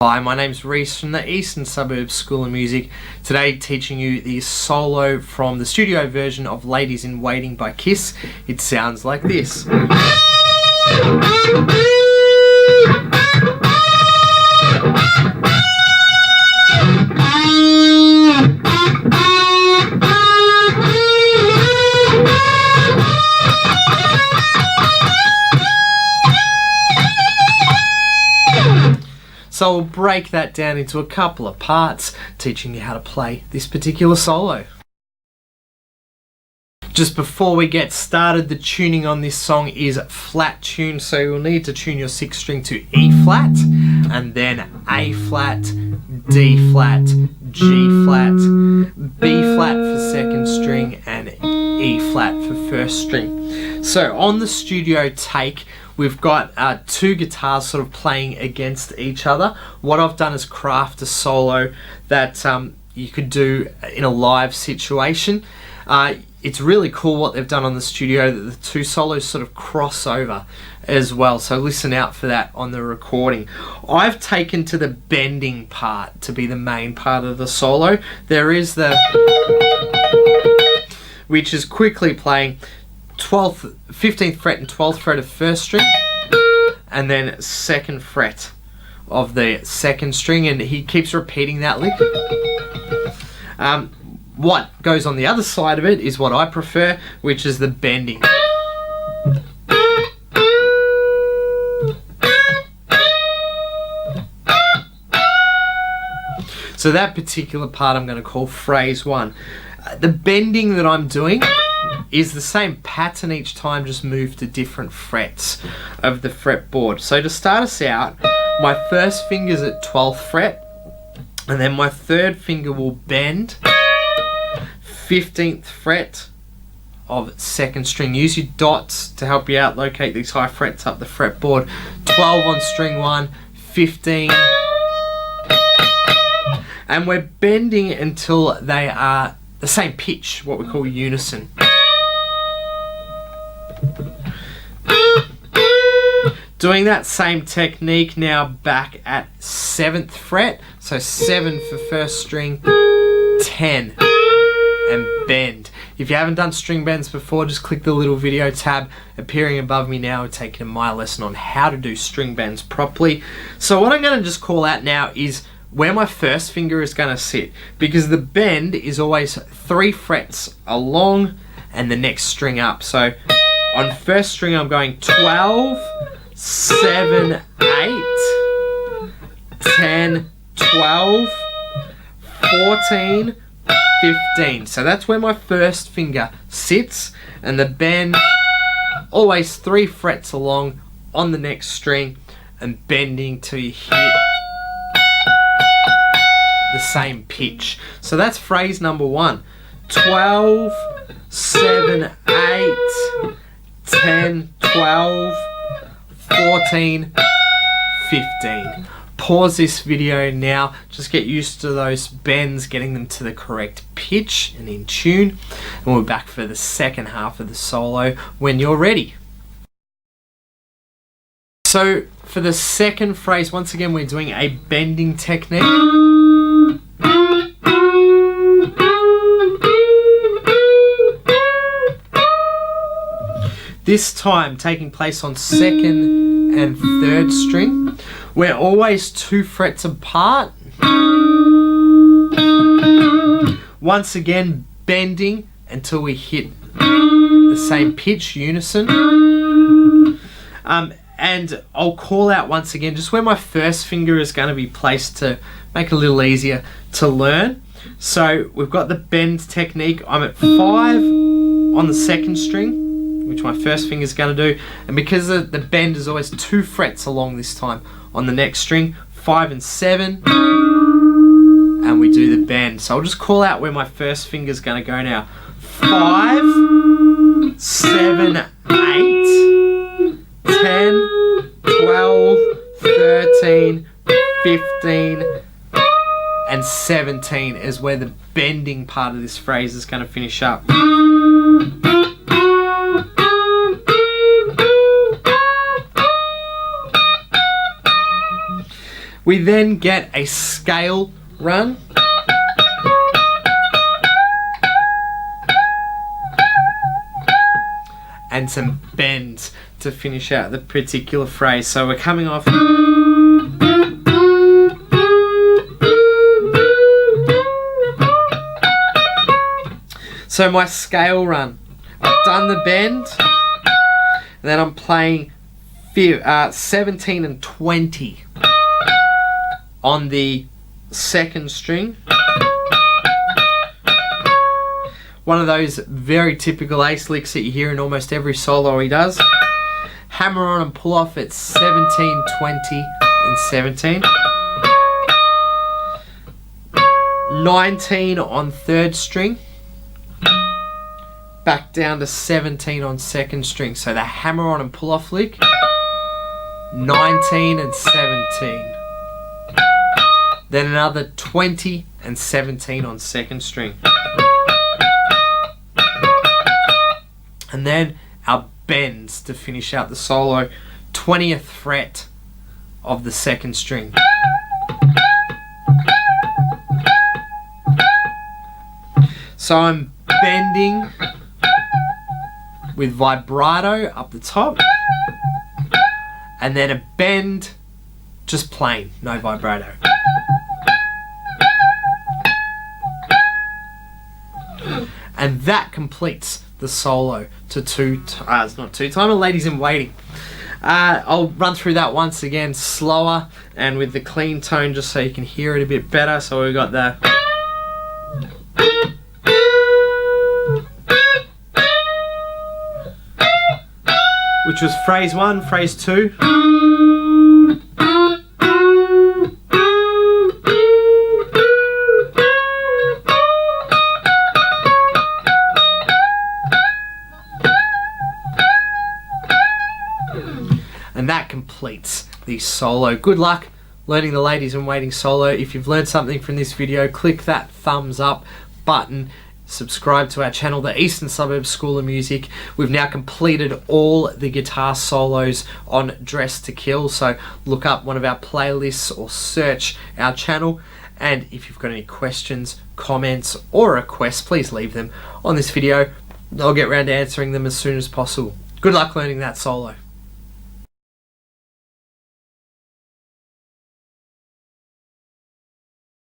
Hi, my name's Reese from the Eastern Suburbs School of Music. Today teaching you the solo from the studio version of Ladies in Waiting by Kiss. It sounds like this. So we'll break that down into a couple of parts, teaching you how to play this particular solo. Just before we get started, the tuning on this song is flat tune, so you'll need to tune your 6th string to E flat, and then A flat, D flat, G flat, B flat for 2nd string, and E flat for 1st string. So on the studio take, we've got 2 guitars sort of playing against each other. What I've done is craft a solo that you could do in a live situation. It's really cool what they've done on the studio, that the 2 solos sort of cross over as well, so listen out for that on the recording. I've taken to the bending part to be the main part of the solo. There is the, which is quickly playing 12th, 15th fret and 12th fret of 1st string, and then 2nd fret of the 2nd string, and he keeps repeating that lick. What goes on the other side of it is what I prefer, which is the bending. So that particular part I'm going to call phrase 1. The bending that I'm doing is the same pattern each time, just moved to different frets of the fretboard. So to start us out, my 1st finger's at 12th fret, and then my 3rd finger will bend 15th fret of 2nd string. Use your dots to help you out locate these high frets up the fretboard. 12 on string 1, 15, and we're bending until they are the same pitch, what we call unison. Doing that same technique now back at 7th fret, so 7 for 1st string, 10, and bend. If you haven't done string bends before, just click the little video tab appearing above me now and take you to my lesson on how to do string bends properly. So what I'm going to just call out now is where my 1st finger is going to sit, because the bend is always 3 frets along and the next string up. So on 1st string I'm going 12, 7, 8, 10, 12, 14, 15. So that's where my 1st finger sits, and the bend always 3 frets along on the next string and bending till you hit the same pitch. So that's phrase number 1. 12, 7, 8, 10, 12, 14, 15. Pause this video now, just get used to those bends, getting them to the correct pitch and in tune, and we're back for the 2nd half of the solo when you're ready. So for the 2nd phrase, once again we're doing a bending technique. This time taking place on 2nd and 3rd string. We're always 2 frets apart. Once again, bending until we hit the same pitch, unison. And I'll call out once again just where my 1st finger is going to be placed to make it a little easier to learn. So we've got the bend technique. I'm at 5 on the 2nd string, which my 1st finger is going to do, and because the bend is always 2 frets along this time on the next string, 5 and 7, and we do the bend. So I'll just call out where my 1st finger is going to go now. 5, 7, 8, 10, 12, 13, 15, and 17 is where the bending part of this phrase is going to finish up. We then get a scale run. And some bends to finish out the particular phrase. So we're coming off. So my scale run, I've done the bend, and then I'm playing 17 and 20 on the second string. One of those very typical ace licks that you hear in almost every solo he does. Hammer on and pull off at 17, 20 and 17. 19 on third string. Back down to 17 on second string. So the hammer on and pull off lick. 19 and 17. Then another 20 and 17 on second string. And then our bends to finish out the solo. 20th fret of the second string. So I'm bending with vibrato up the top, and then a bend just plain, no vibrato. And that completes the solo to it's not two-timer, Ladies in Waiting. I'll run through that once again, slower and with the clean tone, just so you can hear it a bit better. So we've got the which was phrase 1, phrase 2. And that completes the solo. Good luck learning the Ladies in Waiting solo. If you've learned something from this video, click that thumbs up button. Subscribe to our channel, the Eastern Suburbs School of Music. We've now completed all the guitar solos on Dress to Kill, so look up one of our playlists or search our channel. And if you've got any questions, comments or requests, please leave them on this video. I'll get around to answering them as soon as possible. Good luck learning that solo.